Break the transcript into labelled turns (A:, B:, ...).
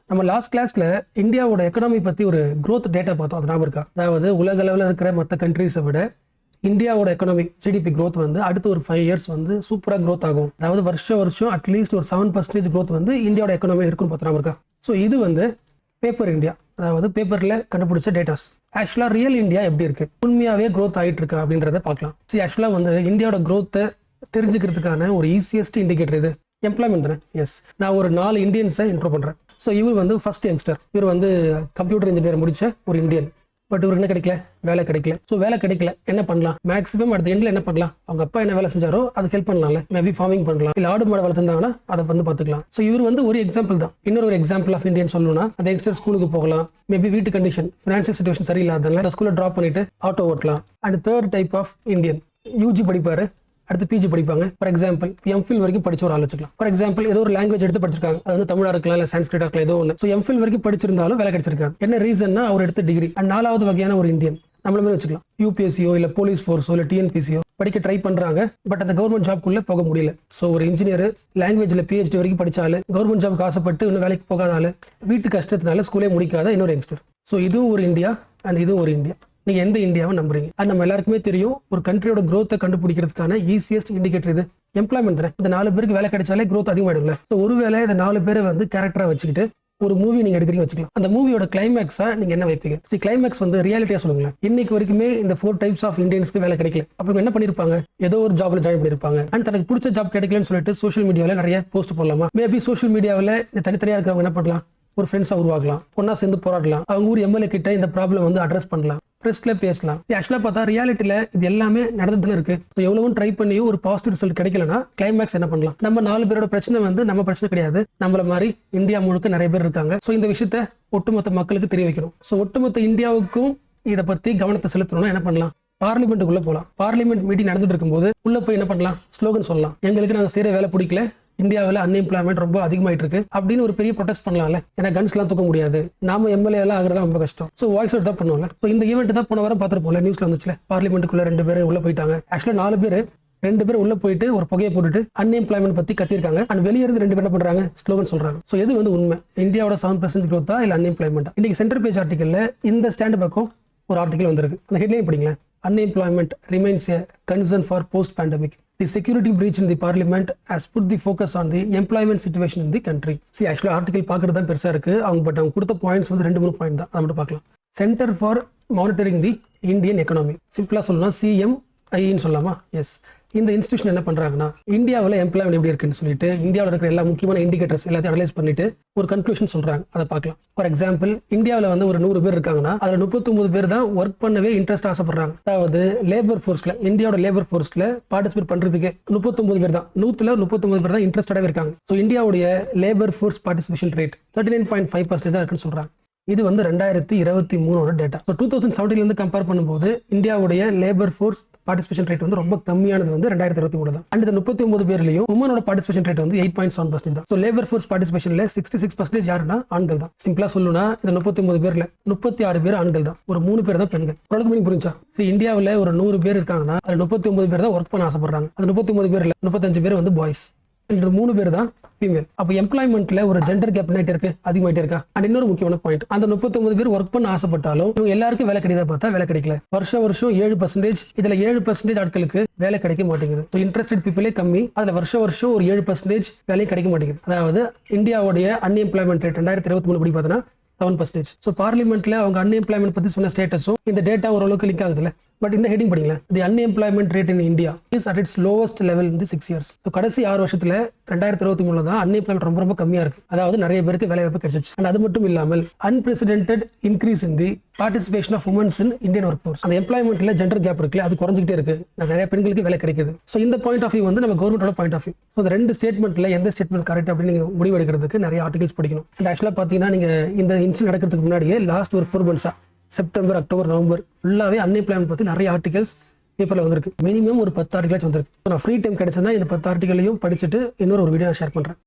A: நம்ம லாஸ்ட் கிளாஸ்ல இந்தியாவோட எக்கனாமி பத்தி ஒரு growth டேட்டா பார்த்தோம். அது ஞாபகம் இருக்கா? அதாவது உலக அளவில் இருக்கிற மற்ற கண்ட்ரீஸை விட இந்தியாவோட எக்கனாமி ஜிடிபி growth வந்து அடுத்த ஒரு 5 இயர்ஸ் வந்து சூப்பரா growth ஆகும். அதாவது வருஷம் அட்லீஸ்ட் ஒரு 7% growth வந்து இந்தியாவோட எக்கனாமி இருக்குன்னு பார்த்தா ஞாபகம் இருக்கா? ஸோ இது வந்து பேப்பர் இந்தியா, அதாவது பேப்பர்ல கண்டுபிடிச்ச டேட்டாஸ். ஆக்சுவலா ரியல் இந்தியா எப்படி இருக்கு, உண்மையாவே growth ஆயிட்டு இருக்கா அப்படின்றத பார்க்கலாம். ஆக்சுவலா வந்து இந்தியாவோட growth தெரிஞ்சுக்கிறதுக்கான ஒரு ஈஸியஸ்ட் இண்டிகேட்டர் இது எம்ப்ளாய்மெண்ட் தானே. எஸ், நான் ஒரு 4 இந்தியன்ஸை இன்ட்ரோ பண்றேன். ஸோ இவர் வந்து ஃபர்ஸ்ட் யங்ஸ்டர், இவர் வந்து கம்ப்யூட்டர் இன்ஜினியர் முடிச்ச ஒரு இந்தியன். பட் இவருக்கு என்ன கிடைக்கல, வேலை கிடைக்கல. ஸோ வேலை கிடைக்கல, என்ன பண்ணலாம்? மேக்ஸிமம் அடுத்த எண்ட்ல என்ன பண்ணலாம், அவங்க அப்பா என்ன வேலை செஞ்சாரோ அதுக்கு ஹெல்ப் பண்ணலாம்ல. மேபி ஃபார்மிங் பண்ணலாம், இல்லை ஆடு மாடு வளர்த்துருந்தாங்கன்னா அதை வந்து பார்த்துக்கலாம். ஸோ இவர் வந்து ஒரு எக்ஸாம்பிள் தான். இன்னொரு எக்ஸாம்பிள் ஆஃப் இந்தியன் சொல்லணும்னா, அந்த யங்ஸ்டர் ஸ்கூலுக்கு போகலாம். மேபி வீட்டு கண்டிஷன், ஃபினான்ஷியல் சிச்சுவேஷன் சரியில்லாதனால அந்த ஸ்கூலை ட்ராப் பண்ணிட்டு ஆட்டோ ஓட்டலாம். And third type of Indian UG படிப்பாரு, அடுத்து பிஜி படிப்பாங்க. ஃபார் எக்ஸாம்பிள் எம்ஃபில் வரைக்கும் படிச்ச ஒரு ஆள் வச்சுக்கலாம். ஃபார் எக்ஸாம்பிள் ஏதோ ஒரு லாங்குவேஜ் எடுத்து படிச்சிருக்காங்க, அது வந்து தமிழா இருக்கலாம், இல்லை சான்ஸ்கிரிட்டா இருக்கலாம், ஏதோ ஒன்று. ஸோ எம்ஃபில் வரைக்கும் படிச்சிருந்தாலும் வேலை கிடைச்சிருக்காங்க. என்ன ரீசன்னா அவர் எடுத்த டிகிரி. அண்ட் 4வது வகையான ஒரு இந்தியன் நம்மள மாதிரி வச்சுக்கலாம். யூபிஎஸ்சியோ இல்லை போலீஸ் ஃபோர்ஸோ இல்லை டிஎன்பிசியோ படிக்க ட்ரை பண்றாங்க, பட் அந்த கவர்மெண்ட் ஜாப்குள்ள போக முடியல. ஸோ ஒரு இன்ஜினியர் லாங்குவேஜ்ல பிஹெச்டி வரைக்கும் படிச்சாலும் கவர்மெண்ட் ஜாப்க்கு ஆசைப்பட்டு இன்னும் வேலைக்கு போகாத ஆளு, வீட்டு கஷ்டத்தினால ஸ்கூலே முடிக்காத இன்னொரு யங்ஸ்டர். ஸோ இதுவும் ஒரு இந்தியா அண்ட் இதுவும் ஒரு இந்தியா. நீங்க எந்த இந்தியாவை நம்புறீங்க? அது நம்ம எல்லாருக்குமே தெரியும், ஒரு கண்ட்ரியோட growth கண்டுபிடிக்கிறதுக்கான ஈஸியஸ்ட் இண்டிகேட்டர் இது எம்ப்ளாய்மெண்ட் தானே. இந்த 4 பேருக்கு வேலை கிடைச்சாலே growth அதிகமாயிடும்ல. ஸோ ஒருவேளை இந்த 4 பேரை வந்து கேரக்டரா வச்சுக்கிட்டு ஒரு மூவி நீங்க எடுக்கிறீங்க வச்சுக்கலாம். அந்த மூவியோட கிளைமேக்ஸா நீங்க என்ன வைப்பீங்க? கிளைமேக்ஸ் வந்து ரியாலிட்டியா சொல்லுங்களேன். இன்னைக்கு வரைக்குமே இந்த 4 டைப்ஸ் ஆஃப் இந்தியன்ஸ்க்கு வேலை கிடைக்கல. அப்ப என்ன பண்ணிருப்பாங்க? ஏதோ ஒரு ஜாப்ல ஜாயின் பண்ணிருப்பாங்க. அண்ட் தனக்கு பிடிச்ச ஜாப் கிடைக்கலன்னு சொல்லிட்டு சோஷியல் மீடியாவில் நிறைய போஸ்ட் போடலாமா? மேபி சோஷியல் மீடியாவில் தனித்தனியா இருக்கிறவங்க என்ன பண்ணலாம், ஒரு ஃப்ரெண்ட்ஸா உருவாக்கலாம், ஒன்னா சேர்ந்து போராடலாம், அவங்க ஊர் எம்எல்ஏ கிட்ட இந்த ப்ராப்ளம் வந்து அட்ரஸ் பண்ணலாம், பிரஸ்ல பேசலாம். ஆக்சுவலா பார்த்தா ரியாலிட்டியில இது எல்லாமே நடந்துட்டு இருக்கு. எவ்வளவும் ட்ரை பண்ணியும் ஒரு பாசிட்டிவ் ரிசல்ட் கிடைக்கலனா கிளைமேக்ஸ் என்ன பண்ணலாம்? நம்ம 4 பேரோட பிரச்சனை வந்து நம்ம பிரச்சனை கிடையாது, நம்மள மாதிரி இந்தியா முழுக்க நிறைய பேர் இருக்காங்க. ஸோ இந்த விஷயத்த ஒட்டுமொத்த மக்களுக்கு தெரிய வைக்கணும். ஸோ ஒட்டுமொத்த இந்தியாவுக்கும் இதை பத்தி கவனத்தை செலுத்தணும்னா என்ன பண்ணலாம்? பார்லிமெண்ட்டுக்குள்ள போகலாம். பார்லிமெண்ட் மீட்டிங் நடந்துட்டு இருக்கும்போது உள்ள போய் என்ன பண்ணலாம்? ஸ்லோகன் சொல்லலாம். எங்களுக்கு நாங்கள் செய்யற வேலை பிடிக்கல, இந்தியாவில் அன்எம்ப்ளாய்மெண்ட் ரொம்ப அதிகமாயிட்டு இருக்கு அப்படின்னு ஒரு பெரிய ப்ரொடெஸ்ட் பண்ணலாம்ல. ஏன்னா கன்ஸ் எல்லாம் தூக்க முடியாது, நாம எம்எல்ஏ எல்லாம் ஆகுறது ரொம்ப கஷ்டம். ஸோ வாய்ஸ் அவுட் தான் பண்ணுவோம்ல. ஸோ இந்த ஈவெண்ட் தான் போன வாரம் பார்த்துருப்போம்ல, நியூஸ்ல வந்துச்சுல. பார்லிமெண்ட்டுக்குள்ள 2 பேர் உள்ள போயிட்டாங்க. ஆக்சுவலா 4 பேர் 2 பேர் உள்ள போயிட்டு ஒரு புகையை போட்டுட்டு அன்எம்ப்ளாய்மெண்ட் பத்தி கத்திருக்காங்க. அண்ட் வெளியே இருந்து 2 பேர் என்ன பண்றாங்க? ஸ்லோகன் சொல்றாங்க. ஸோ எது வந்து உண்மை? இந்தியாவோட 7% growth இல்ல அன்எம்ப்ளாய்மெண்ட்? இன்னைக்கு சென்டர் பேஜ் ஆர்டிகல்ல இந்த ஸ்டாண்ட் பக்கம் ஒரு ஆர்டிகல் வந்திருக்கு. அந்த headline படிங்களேன். Unemployment remains a concern for post-pandemic. The security breach in the parliament has put the focus on the employment situation in the country. Actually article பார்க்கறது தான் பெருசா இருக்கு. அவங்க கொடுத்த பாயிண்ட்ஸ் வந்து 2-3 பாயிண்ட் தான். அதை மட்டும் பார்க்கலாம். Center for Monitoring the Indian Economy. சிம்பிளா சொல்லலாம் CMIன்னு சொல்லலாமா? எஸ். இந்த இன்ஸ்டிடியூஷன் என்ன பண்றாங்கன்னா, இந்தியாவில் எம்ப்ளாய்மெண்ட் எப்படி இருக்குன்னு சொல்லிட்டு இந்தியாவில் இருக்கிற எல்லா முக்கியமான இண்டிகேட்டர்ஸ் எல்லாத்தையும் அனலைஸ் பண்ணிட்டு ஒரு கன்க்ளூஷன் சொல்றாங்க. அதை பார்க்கலாம். ஃபார் எக்ஸாம்பிள் இந்தியாவில் வந்து ஒரு 100 பேர் இருக்காங்கன்னா அதுல 39 பேர் தான் ஒர்க் பண்ணவே இன்ட்ரெஸ்ட் ஆசைப்படுறாங்க. அதாவது லேபர் ஃபோர்ஸ்ல, இந்தியாவோட லேபர் ஃபோர்ஸ்ல பார்ட்டிசிபேட் பண்றதுக்கு 39 பேர் தான், 100ல பேர் தான் இன்ட்ரெஸ்டடாக இருக்காங்க. ஸோ இந்தியாவுடைய லேபர் ஃபோர்ஸ் பார்ட்டிசிபேஷன் ரேட் 39.5% தான் இருக்குன்னு சொல்றாங்க. இது வந்து 2023 டேட்டா. 2017 இருந்து கம்பேர் பண்ணும்போது இந்தியாவுடைய லேபர் ஃபோர்ஸ் பார்ட்டிசிபேஷன் ரேட் வந்து ரொம்ப கம்மியானது வந்து 2023 தான். அண்ட் இந்த 39 பேர்லயும் உமனோட பார்ட்டிசிபேஷன் ரேட் வந்து 8.7% தான். ஸோ லேபர் ஃபோர்ஸ் பார்ட்டிசிபேஷன்ல 66% யாருன்னா ஆண்கள் தான். சிம்பிளா சொல்லணும்னா இந்த 39 பேர்ல 36 பேர் ஆண்கள் தான், ஒரு 3 பேர் தான் பெண்கள். உங்களுக்கு மீனிங் புரிஞ்சா? இந்தியாவில் ஒரு 100 பேர் இருக்காங்கன்னா அதுல 39 பேர் தான் ஒர்க் பண்ண ஆசைப்படுறாங்க. அந்த 39 பேர்ல 35 பேர் வந்து பாய்ஸ், 3 பேர் தான் ஃபீமேல். அப்போ எம்ப்ளாய்மெண்ட்ல ஒரு ஜெண்டர் கேப் என்ன இருக்கு, அதிகமாயிட்டே இருக்கா? அண்ட் இன்னொரு முக்கியமான பாயிண்ட், அந்த 39 பேர் ஒர்க் பண்ண ஆசைப்பட்டாலும் இவங்க எல்லாருக்கும் வேலை கிடையாத பார்த்தா வேலை கிடைக்கல. வருஷம் 7%, இதுல 7% ஆட்களுக்கு வேலை கிடைக்க மாட்டேங்குது. இன்ட்ரெஸ்டட் பீப்புளே கம்மி, அதுல வருஷம் ஒரு 7% வேலையும் கிடைக்க மாட்டேங்குது. அதாவது இந்தியாவுடைய அன்எம்ப்ளாய்மெண்ட் ரேட் 2023 படி பார்த்தோன்னா 7%. ஸோ பார்லிமெண்ட்ல அவங்க அன்எம்ப்ளாய்மெண்ட் பத்தி சொன்ன ஸ்டேட்டஸும் இந்த டேட்டா ஓரளவுக்கு லிங்க் ஆகுதுல்ல. பட் இந்த ஹெட்டிங் படிங்களேன், the unemployment rate in India is at its lowest level in the 6 years. So கடைசி 6 வருஷத்துல 2023 தான் அன்எம்ப்ளாய்மெண்ட் ரொம்ப கம்மியா இருக்கு. அதாவது நிறைய பேருக்கு வேலை வாய்ப்பு கிடைச்சிச்சு. அண்ட் அது மட்டும் இல்லாமல் unprecedented increase in the participation of womens in Indian work force. அந்த எம்ப்ளாய்மெண்ட்ல ஜெண்டர் கேப் இருக்குல்ல, அது குறைஞ்சிட்டே இருக்கு. நிறைய பெண்களுக்கு வேலை கிடைக்குது. ஸோ இந்த பாயிண்ட் ஆஃப் வியூ வந்து நம்ம கவர்மெண்டோட பாயிண்ட் ஆஃப் வியூ. ஸோ இந்த 2 ஸ்டேட்மெண்ட்ல எந்த ஸ்டேட்மெண்ட் கரெக்ட் அப்படின்னு நீங்க முடிவு எடுக்கிறதுக்கு நிறைய ஆர்டிகல்ஸ் படிக்கணும். அண்ட் ஆக்சுவலா பாத்தீங்கன்னா நீங்க இந்த இன்சிடென்ட் நடக்கிறதுக்கு முன்னாடியே லாஸ்ட் ஒரு 4 months செப்டம்பர், அக்டோபர், நவம்பர் ஃபுல்லாவே அன்எம்ப்ளாய்மெண்ட் பத்தி நிறைய ஆர்டிகல்ஸ் பேப்பர்ல வந்திருக்கு. மினிமம் ஒரு 10 ஆர்டிகல்ஸ் வந்திருக்கு. நான் ஃப்ரீ டைம் கிடைச்சதுன்னா இந்த 10 ஆர்டிகலையும் படிச்சுட்டு இன்னொரு வீடியோ ஷேர் பண்றேன்.